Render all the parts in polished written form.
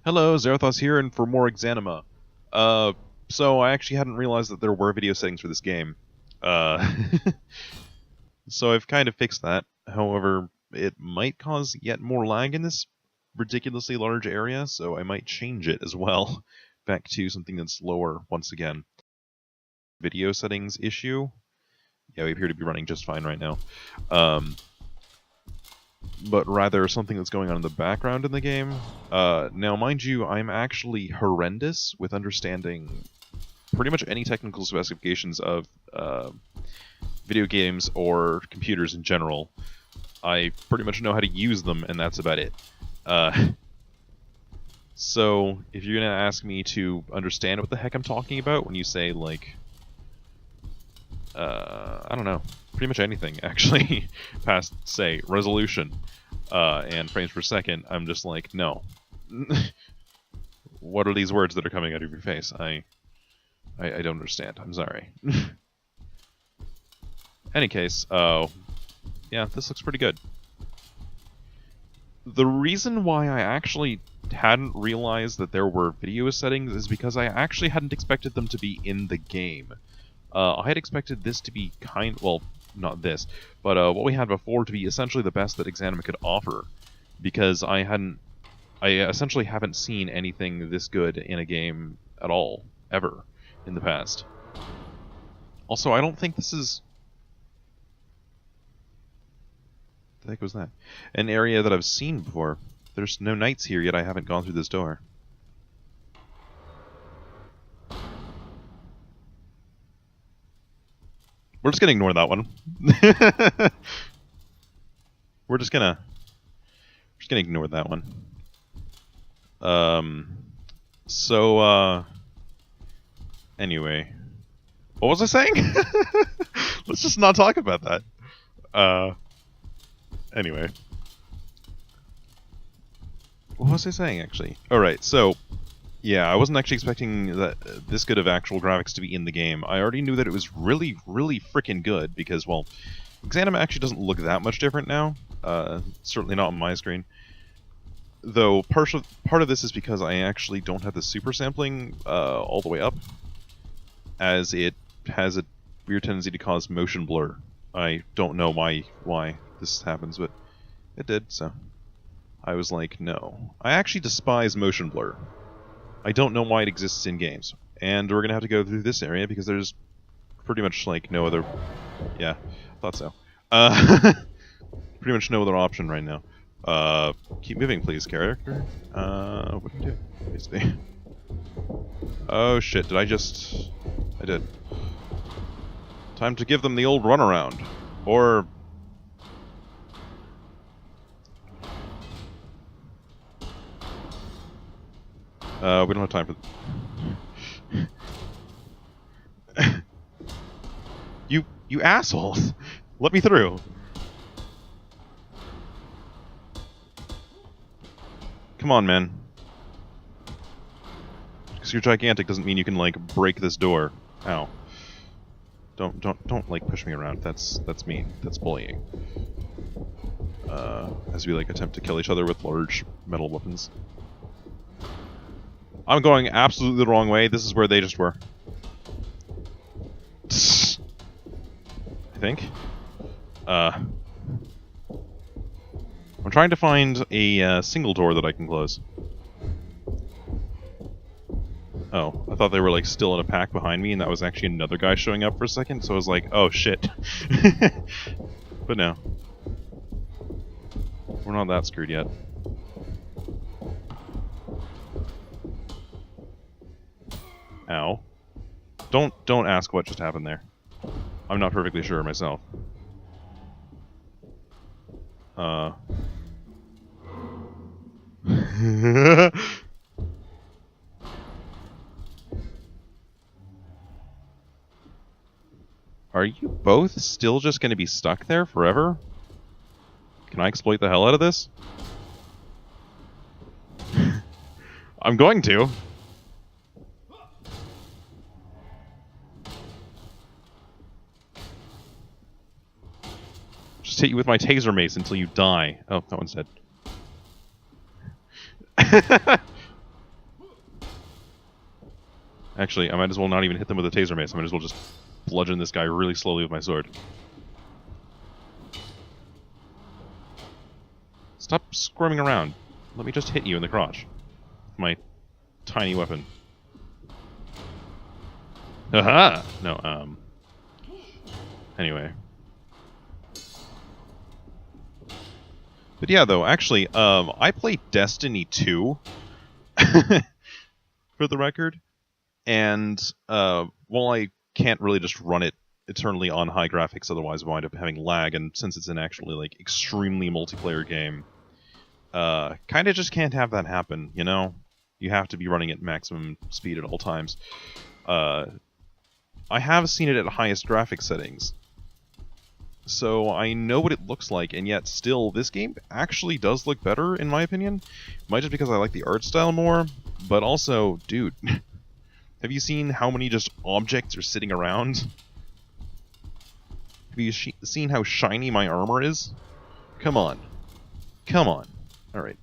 Hello, Zarathos here, and for more Exanima. So I actually hadn't realized that there were video settings for this game. Uh, so I've kind of fixed that. However, it might cause yet more lag in this ridiculously large area, so I might change it as well, back to something that's lower once again. Video settings issue. Yeah, we appear to be running just fine right now. But rather something that's going on in the background in the game. Now, mind you, I'm actually horrendous with understanding pretty much any technical specifications of video games or computers in general. I pretty much know how to use them, and that's about it. So, if you're going to ask me to understand what the heck I'm talking about when you say, like, I don't know, pretty much anything, actually, past, say, resolution and frames per second, I'm just like, no. What are these words that are coming out of your face? I don't understand. I'm sorry. Any case, yeah, this looks pretty good. The reason why I actually hadn't realized that there were video settings is because I actually hadn't expected them to be in the game. I had expected this to be well, not this, but what we had before to be essentially the best that Exanima could offer, because I essentially haven't seen anything this good in a game at all, ever, in the past. Also, I don't think this is... What the heck was that? An area that I've seen before. There's no knights here, yet I haven't gone through this door. We're just gonna ignore that one. We're just gonna ignore that one. Anyway. What was I saying? Let's just not talk about that. Anyway. What was I saying, actually? Alright, so... Yeah, I wasn't actually expecting this good of actual graphics to be in the game. I already knew that it was really, really freaking good, because, well, Exanima actually doesn't look that much different now. Certainly not on my screen. Though, part of this is because I actually don't have the super sampling all the way up, as it has a weird tendency to cause motion blur. I don't know why this happens, but it did, so... I was like, no. I actually despise motion blur. I don't know why it exists in games. And we're gonna have to go through this area because there's pretty much, like, no other... Yeah, thought so. Pretty much no other option right now. Keep moving, please, character. What do you do? Basically. Oh shit, did I just... I did. Time to give them the old runaround. Or... we don't have time for... You assholes! Let me through! Come on, man. Because you're gigantic doesn't mean you can, like, break this door. Ow. Don't like, push me around. That's mean. That's bullying. As we, like, attempt to kill each other with large metal weapons. I'm going absolutely the wrong way. This is where they just were. I think. I'm trying to find a single door that I can close. Oh, I thought they were, like, still in a pack behind me, and that was actually another guy showing up for a second, so I was like, oh shit. But no. We're not that screwed yet. Ow. Don't ask what just happened there. I'm not perfectly sure myself. Are you both still just going to be stuck there forever? Can I exploit the hell out of this? I'm going to. Just hit you with my taser mace until you die. Oh, that one's dead. Actually, I might as well not even hit them with a taser mace. I might as well just bludgeon this guy really slowly with my sword. Stop squirming around. Let me just hit you in the crotch. My tiny weapon. Haha! No, anyway. But yeah, though, actually, I played Destiny 2, for the record, and, while I can't really just run it eternally on high graphics, otherwise I wind up having lag, and since it's an actually, like, extremely multiplayer game, kinda just can't have that happen, you know? You have to be running at maximum speed at all times. I have seen it at highest graphics settings, so I know what it looks like, and yet still, this game actually does look better, in my opinion. Might just because I like the art style more, but also, dude, have you seen how many just objects are sitting around? Have you seen how shiny my armor is? Come on. Come on. Alright.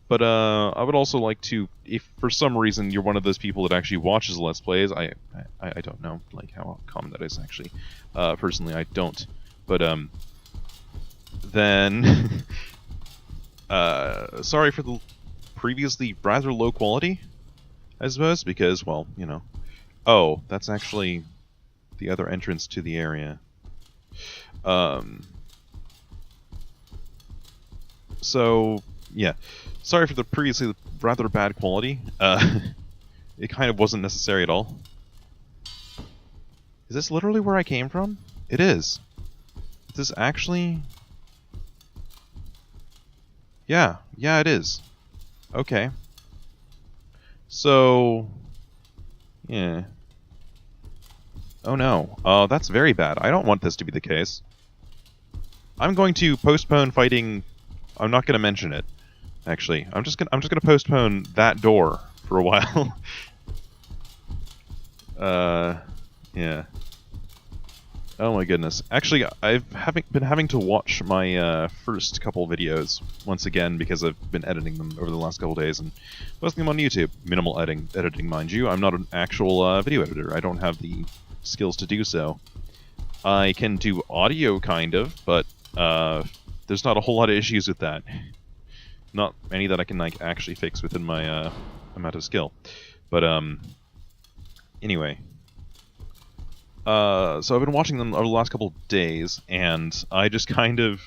But, I would also like to, if for some reason you're one of those people that actually watches Let's Plays, I don't know, like, how common that is, actually. Personally, I don't. But, then, sorry for the previously rather low quality, I suppose, because, well, you know. Oh, that's actually the other entrance to the area. So, yeah. Sorry for the previously rather bad quality. It kind of wasn't necessary at all. Is this literally where I came from? It is. Is this actually... Yeah. Yeah, it is. Okay. So... Yeah. Oh no. That's very bad. I don't want this to be the case. I'm going to postpone fighting... I'm not going to mention it. Actually, I'm just gonna postpone that door for a while. Yeah. Oh my goodness. Actually, I've been having to watch my first couple videos once again because I've been editing them over the last couple days and posting them on YouTube. Minimal editing, mind you. I'm not an actual video editor. I don't have the skills to do so. I can do audio, kind of, but there's not a whole lot of issues with that. Not any that I can like actually fix within my amount of skill. But anyway. So I've been watching them over the last couple of days, and I just kind of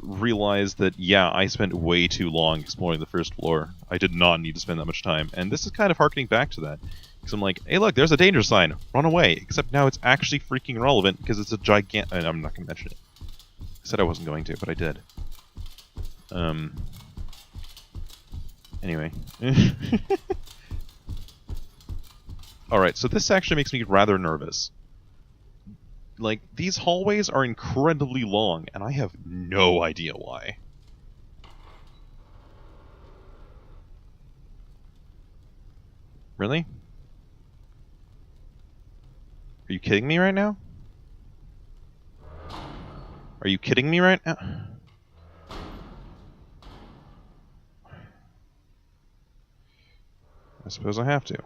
realized that, yeah, I spent way too long exploring the first floor. I did not need to spend that much time, and this is kind of harkening back to that. Because I'm like, hey look, there's a danger sign, run away! Except now it's actually freaking relevant, because it's a gigantic... I'm not going to mention it. I said I wasn't going to, but I did. Anyway. Alright, so this actually makes me rather nervous. Like, these hallways are incredibly long, and I have no idea why. Really? Are you kidding me right now? Are you kidding me right now? I suppose I have to.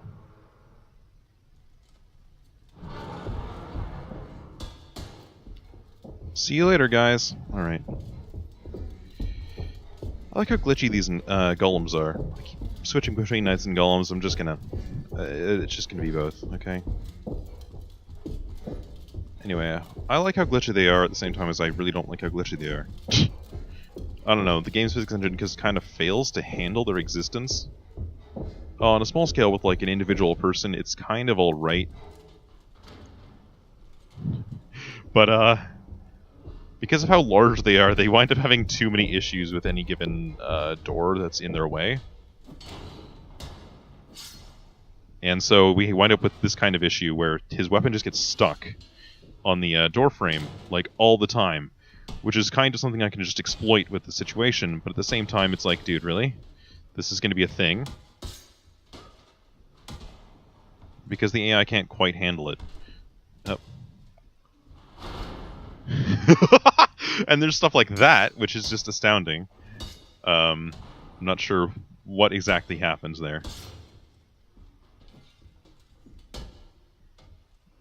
See you later, guys. Alright. I like how glitchy these golems are. I keep switching between knights and golems. I'm just gonna... it's just gonna be both, okay? Anyway, I like how glitchy they are at the same time as I really don't like how glitchy they are. I don't know, the game's physics engine just kind of fails to handle their existence. On a small scale with like an individual person, it's kind of alright. But, because of how large they are, they wind up having too many issues with any given door that's in their way. And so we wind up with this kind of issue where his weapon just gets stuck on the door frame, like, all the time. Which is kind of something I can just exploit with the situation, but at the same time it's like, dude, really? This is going to be a thing? Because the AI can't quite handle it. Oh. And there's stuff like that, which is just astounding. I'm not sure what exactly happens there.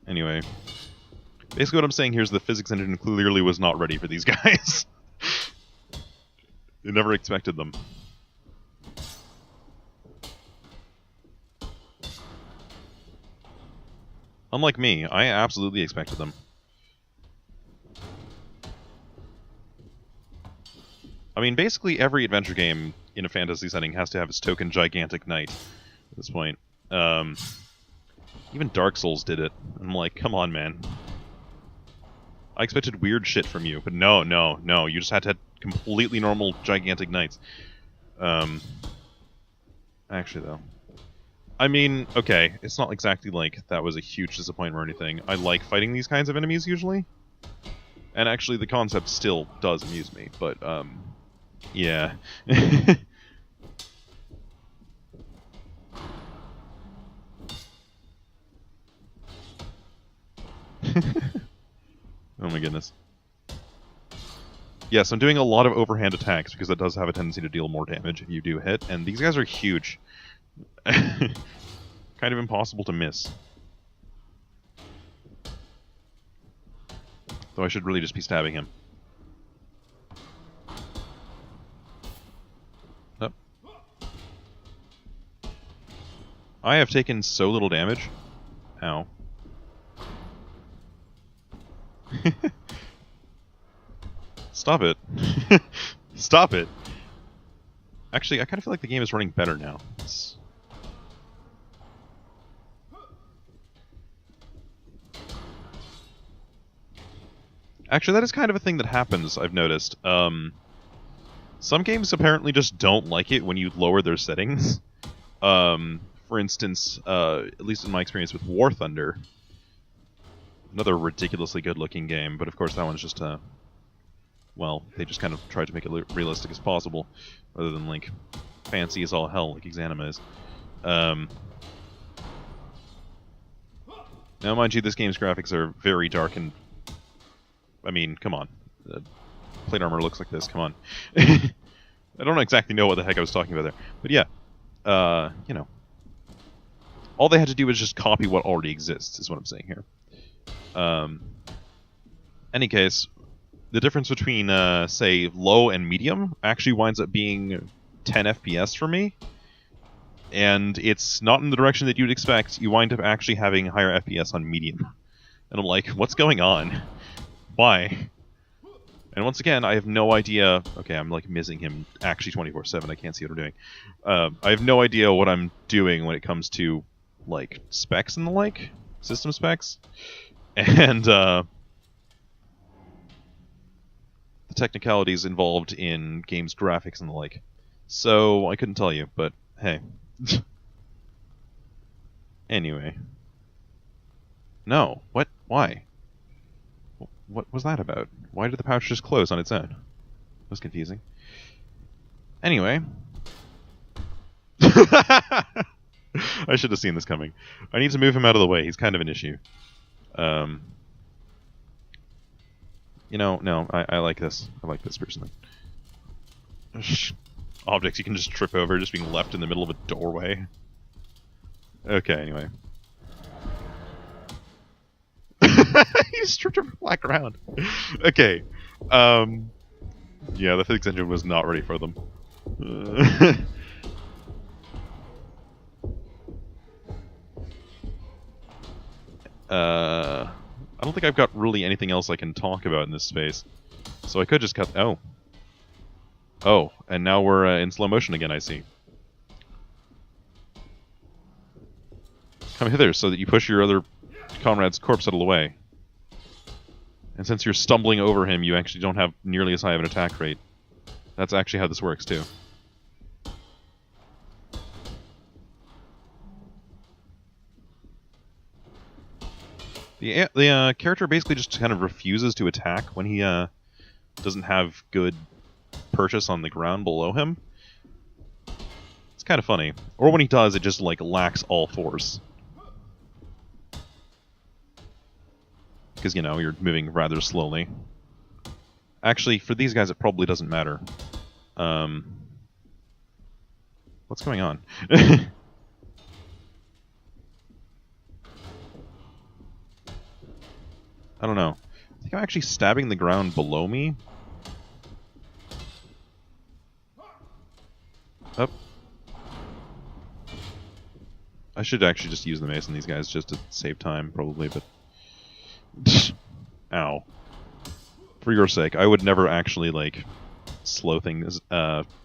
Anyway, basically what I'm saying here is the physics engine clearly was not ready for these guys. It never expected them. Unlike me, I absolutely expected them. I mean, basically every adventure game in a fantasy setting has to have its token gigantic knight at this point. Even Dark Souls did it. I'm like, come on, man. I expected weird shit from you, but no. You just had to have completely normal gigantic knights. Actually, though. I mean, okay, it's not exactly like that was a huge disappointment or anything. I like fighting these kinds of enemies, usually. And actually, the concept still does amuse me, but, yeah. Oh my goodness. Yes, I'm doing a lot of overhand attacks because that does have a tendency to deal more damage if you do hit, and these guys are huge. Kind of impossible to miss. Though I should really just be stabbing him. Oh. I have taken so little damage. Ow. Stop it. Stop it. Actually, I kind of feel like the game is running better now. Actually, that is kind of a thing that happens, I've noticed. Some games apparently just don't like it when you lower their settings. For instance, at least in my experience with War Thunder, another ridiculously good-looking game, but of course that one's just well, they just kind of tried to make it realistic as possible, rather than, like, fancy as all hell like Exanima is. Now, mind you, this game's graphics are very dark and... I mean, come on. Plate armor looks like this, come on. I don't exactly know what the heck I was talking about there. But yeah, you know. All they had to do was just copy what already exists, is what I'm saying here. Any case, the difference between, say, low and medium actually winds up being 10 FPS for me. And it's not in the direction that you'd expect. You wind up actually having higher FPS on medium. And I'm like, what's going on? Why? And once again, I have no idea... Okay, I'm like missing him actually 24/7. I can't see what I'm doing. I have no idea what I'm doing when it comes to, like, specs and the like. System specs. And, the technicalities involved in games graphics and the like. So, I couldn't tell you, but hey. Anyway. No. What? Why? What was that about? Why did the pouch just close on its own? That was confusing. Anyway. I should have seen this coming. I need to move him out of the way. He's kind of an issue. You know, no, I like this. I like this personally. Objects you can just trip over, just being left in the middle of a doorway. Okay, anyway. He just tripped over black ground. Okay. Yeah, the physics engine was not ready for them. I don't think I've got really anything else I can talk about in this space. So I could just cut... Oh. Oh, and now we're in slow motion again, I see. Come hither so that you push your other comrade's corpse out of the way. And since you're stumbling over him, you actually don't have nearly as high of an attack rate. That's actually how this works, too. The character basically just kind of refuses to attack when he doesn't have good purchase on the ground below him. It's kind of funny. Or when he does, it just like lacks all force. Because, you know, you're moving rather slowly. Actually, for these guys, it probably doesn't matter. What's going on? I don't know. I think I'm actually stabbing the ground below me. Up. I should actually just use the mace on these guys just to save time, probably, but... Ow. For your sake, I would never actually, like, slow things,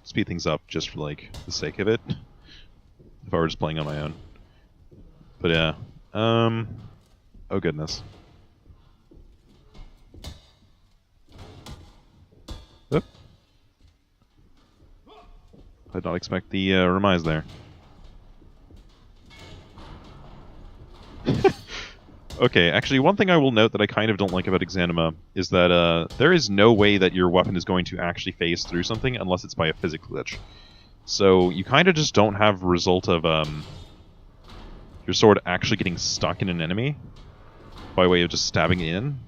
speed things up just for, like, the sake of it. If I were just playing on my own. But yeah. Oh goodness. Oop. I did not expect the remise there. Okay, actually, one thing I will note that I kind of don't like about Exanima is that there is no way that your weapon is going to actually phase through something unless it's by a physics glitch. So you kind of just don't have a result of your sword actually getting stuck in an enemy by way of just stabbing it in.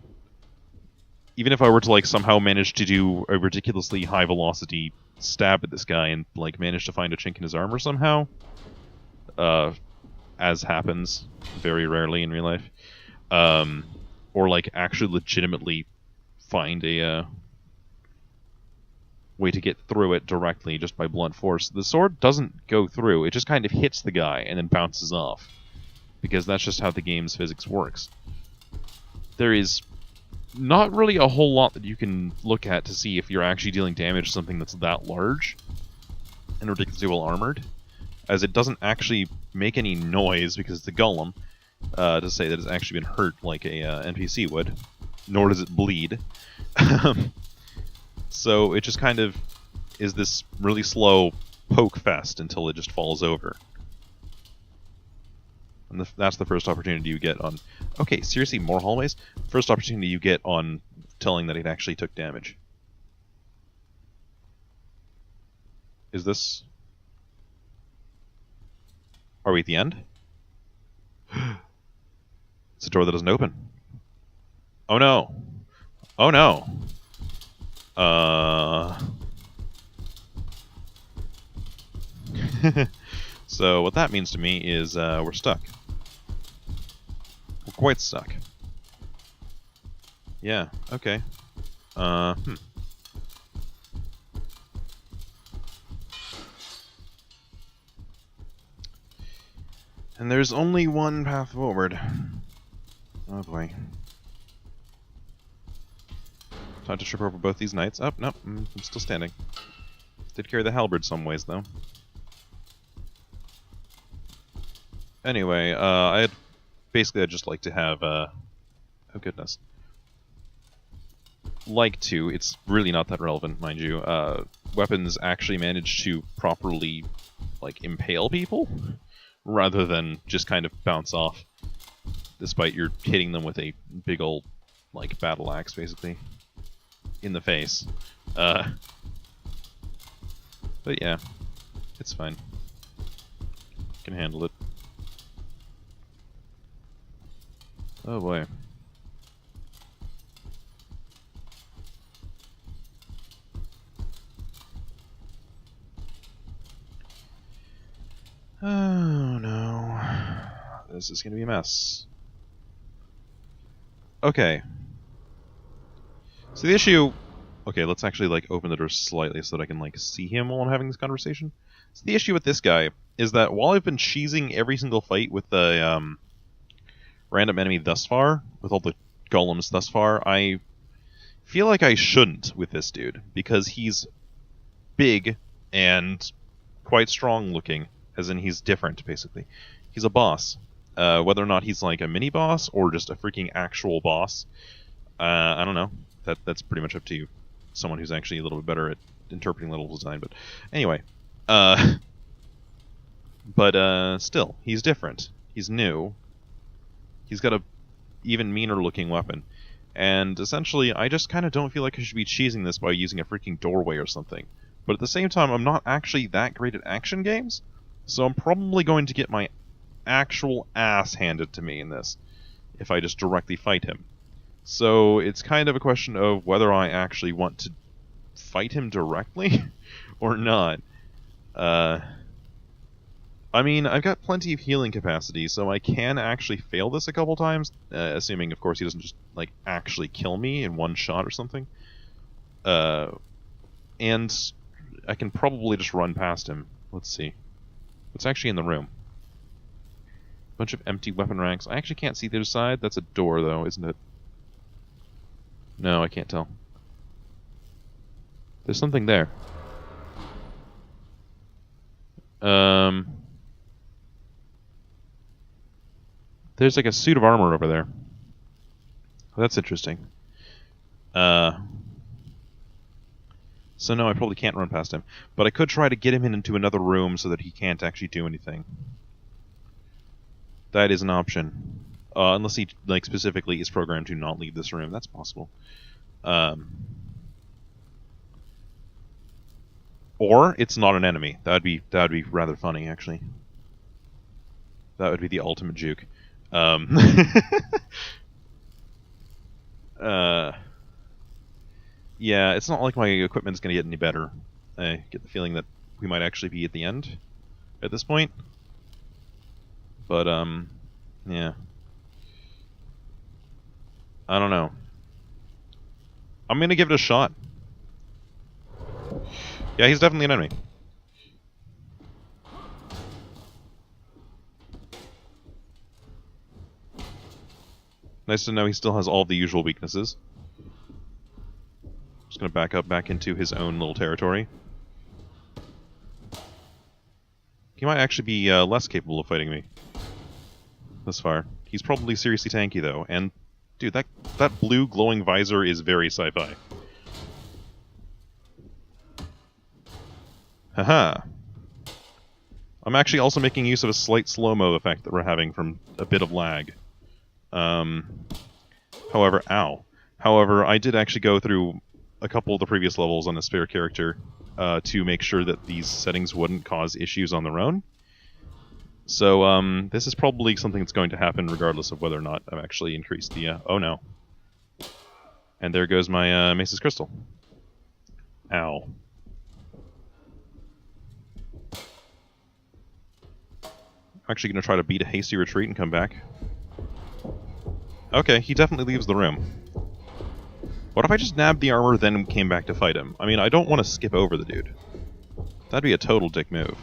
Even if I were to like somehow manage to do a ridiculously high velocity stab at this guy and like manage to find a chink in his armor somehow, as happens very rarely in real life, or like actually legitimately find a way to get through it directly just by blunt force, the sword doesn't go through. It just kind of hits the guy and then bounces off, because that's just how the game's physics works. There is not really a whole lot that you can look at to see if you're actually dealing damage to something that's that large and ridiculously well armored, as it doesn't actually make any noise because it's a golem, to say that it's actually been hurt like a NPC would, nor does it bleed. So it just kind of is this really slow poke fest until it just falls over. And that's the first opportunity you get on... Okay, seriously, more hallways? First opportunity you get on telling that it actually took damage. Is this... Are we at the end? It's a door that doesn't open. Oh no. Oh no. So what that means to me is we're stuck. We're quite stuck. Yeah, okay. And there's only one path forward. Oh boy. Time to trip over both these knights. Oh, no, I'm still standing. Did carry the halberd some ways, though. Anyway, I'd just like to have, oh goodness. Like to, it's really not that relevant, mind you, weapons actually manage to properly, like, impale people, rather than just kind of bounce off, despite you're hitting them with a big old, like, battle axe, basically, in the face. But yeah, it's fine. Can handle it. Oh boy. Oh no. This is gonna be a mess. Okay. So the issue... Okay, let's actually like open the door slightly so that I can like see him while I'm having this conversation. So the issue with this guy is that while I've been cheesing every single fight with the random enemy thus far, with all the golems thus far, I feel like I shouldn't with this dude, because he's big and quite strong looking, as in he's different, basically. He's a boss. Whether or not he's like a mini-boss or just a freaking actual boss, I don't know. That's pretty much up to you. Someone who's actually a little bit better at interpreting level design, but anyway. But still, he's different. He's new. He's got a even meaner looking weapon. And essentially, I just kind of don't feel like I should be cheesing this by using a freaking doorway or something. But at the same time, I'm not actually that great at action games, so I'm probably going to get my actual ass handed to me in this, if I just directly fight him. So it's kind of a question of whether I actually want to fight him directly, or not. I mean, I've got plenty of healing capacity, so I can actually fail this a couple times, assuming, of course, he doesn't just, like, actually kill me in one shot or something. And I can probably just run past him. Let's see. What's actually in the room? Bunch of empty weapon racks. I actually can't see the other side. That's a door, though, isn't it? No, I can't tell. There's something there. There's like a suit of armor over there. That's interesting. So no, I probably can't run past him. But I could try to get him into another room so that he can't actually do anything. That is an option. Unless he, like, specifically is programmed to not leave this room. That's possible. Or it's not an enemy. That would be rather funny, actually. That would be the ultimate juke. Yeah, it's not like my equipment's going to get any better. I get the feeling that we might actually be at the end at this point. But, yeah. I don't know. I'm going to give it a shot. Yeah, he's definitely an enemy. Nice to know he still has all the usual weaknesses. Just gonna back up back into his own little territory. He might actually be less capable of fighting me thus far. He's probably seriously tanky though, and dude, that blue glowing visor is very sci-fi. Haha. I'm actually also making use of a slight slow-mo effect that we're having from a bit of lag. However, I did actually go through a couple of the previous levels on a spare character to make sure that these settings wouldn't cause issues on their own. So, this is probably something that's going to happen regardless of whether or not I've actually increased the, oh no. And there goes my, Mace's Crystal. Ow. I'm actually going to try to beat a hasty retreat and come back. Okay, he definitely leaves the room. What if I just nabbed the armor, then came back to fight him? I mean, I don't want to skip over the dude. That'd be a total dick move.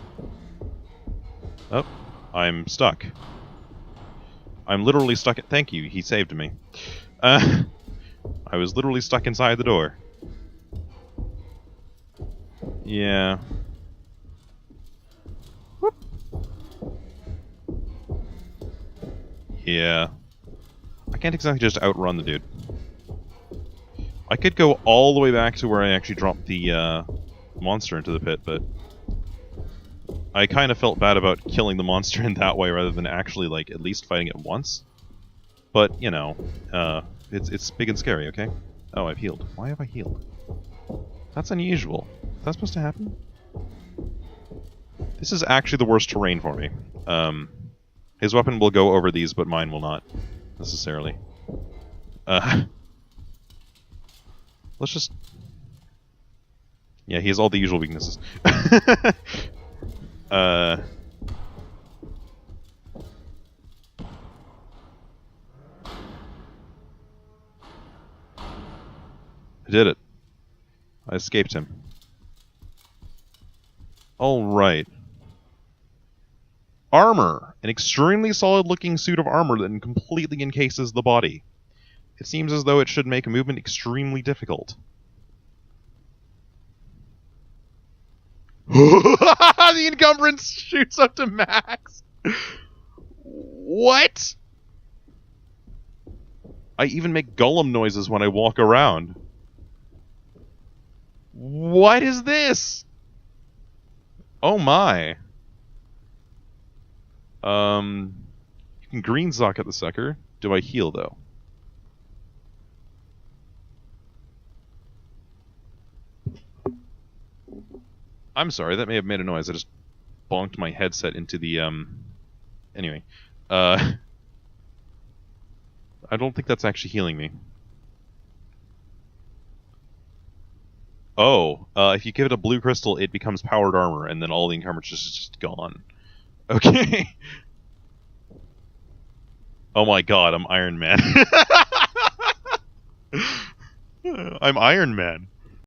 Oh, I'm stuck. I'm literally stuck at... Thank you, he saved me. I was literally stuck inside the door. Yeah. Whoop. Yeah. I can't exactly just outrun the dude. I could go all the way back to where I actually dropped the monster into the pit, but I kind of felt bad about killing the monster in that way rather than actually, like, at least fighting it once. But, you know, it's big and scary, okay? Oh, I've healed. Why have I healed? That's unusual. Is that supposed to happen? This is actually the worst terrain for me. His weapon will go over these, but mine will not, necessarily. Let's just... Yeah, he has all the usual weaknesses. I did it. I escaped him. Alright. Armor! An extremely solid-looking suit of armor that completely encases the body. It seems as though it should make movement extremely difficult. The encumbrance shoots up to max! What? I even make golem noises when I walk around. What is this? Oh my. You can green socket the sucker. Do I heal though? I'm sorry, that may have made a noise. I just bonked my headset into the, Anyway. I don't think that's actually healing me. Oh, if you give it a blue crystal, it becomes powered armor, and then all the encumbrance is just gone. Okay. Oh my god, I'm Iron Man. I'm Iron Man.